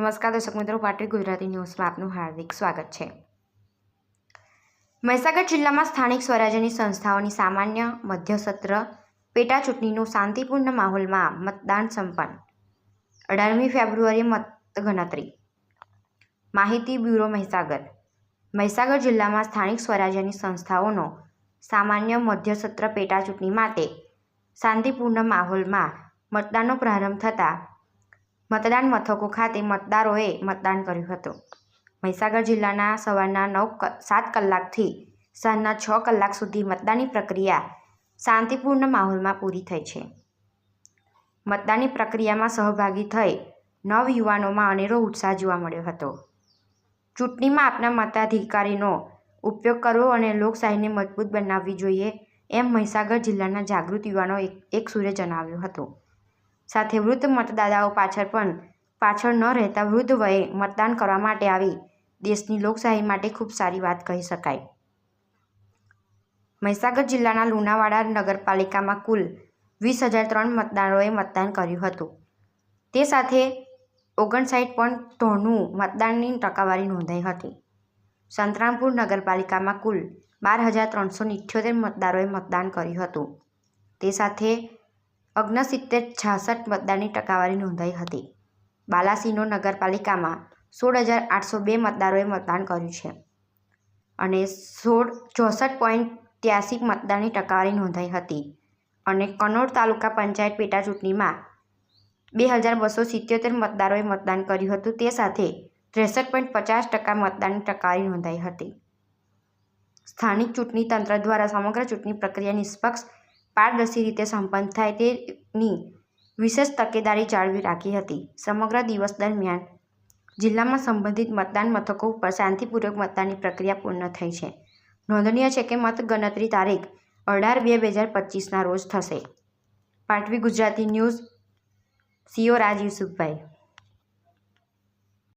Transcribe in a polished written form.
નમસ્કાર દર્શક મિત્રો, પાટવી ગુજરાતી ન્યૂઝમાં આપનું હાર્દિક સ્વાગત છે। મહીસાગર જિલ્લામાં સ્થાનિક સ્વરાજ્યની સંસ્થાઓની સામાન્ય મધ્યસત્ર પેટા ચૂંટણીનું શાંતિપૂર્ણ માહોલમાં મતદાન સંપન્ન। 18મી ફેબ્રુઆરીએ મતગણતરી। માહિતી બ્યુરો મહીસાગર। મહીસાગર જિલ્લામાં સ્થાનિક સ્વરાજ્યની સંસ્થાઓનો સામાન્ય મધ્યસત્ર પેટા ચૂંટણી માટે શાંતિપૂર્ણ માહોલમાં મતદાનનો પ્રારંભ થતાં મતદાન મથકો ખાતે મતદારોએ મતદાન કર્યું હતું। મહીસાગર જિલ્લાના સવારના 7 કલાકથી સાંજના 6 કલાક સુધી મતદાનની પ્રક્રિયા શાંતિપૂર્ણ માહોલમાં પૂરી થઈ છે। મતદાનની પ્રક્રિયામાં સહભાગી થઈ નવયુવાનોમાં અનેરો ઉત્સાહ જોવા મળ્યો હતો। ચૂંટણીમાં આપના મતાધિકારનો ઉપયોગ કરવો અને લોકશાહીને મજબૂત બનાવવી જોઈએ એમ મહીસાગર જિલ્લાના જાગૃત યુવાનો એક સૂરે જણાવ્યું હતું। સાથે વૃદ્ધ મતદાતાઓ પાછળ ન રહેતા વૃદ્ધ વયે મતદાન કરવા માટે આવી દેશની લોકશાહી માટે ખૂબ સારી વાત કહી શકાય। મહીસાગર જિલ્લાના લુણાવાડા નગરપાલિકામાં કુલ 20,003 મતદારોએ મતદાન કર્યું હતું। તે સાથે 59.93% મતદાનની ટકાવારી નોંધાઈ હતી। સંતરામપુર નગરપાલિકામાં કુલ 12,378 મતદારોએ મતદાન કર્યું હતું। તે સાથે 69.66% મતદાનની ટકાવારી નોંધાઈ હતી। બાલાસિનોર નગરપાલિકામાં 16,802 મતદારોએ મતદાન કર્યું છે અને 64.83% મતદાનની ટકાવારી નોંધાઈ હતી અને કનોડ તાલુકા પંચાયત પેટા ચૂંટણીમાં 2,277 મતદારોએ મતદાન કર્યું હતું। તે સાથે 63.50% મતદાનની ટકાવારી નોંધાઈ હતી। સ્થાનિક ચૂંટણી તંત્ર દ્વારા સમગ્ર ચૂંટણી પ્રક્રિયા નિષ્પક્ષ પારદર્શી રીતે સંપન્ન થાય તેની વિશેષ તકેદારી જાળવી રાખી હતી। સમગ્ર દિવસ દરમિયાન જિલ્લામાં સંબંધિત મતદાન મથકો ઉપર શાંતિપૂર્વક મતદાનની પ્રક્રિયા પૂર્ણ થઈ છે। નોંધનીય છે કે મતગણતરી તારીખ 18/2/2025ના રોજ થશે। પાટવી ગુજરાતી ન્યૂઝ, સીઓ રાજ યુસુફભાઈ।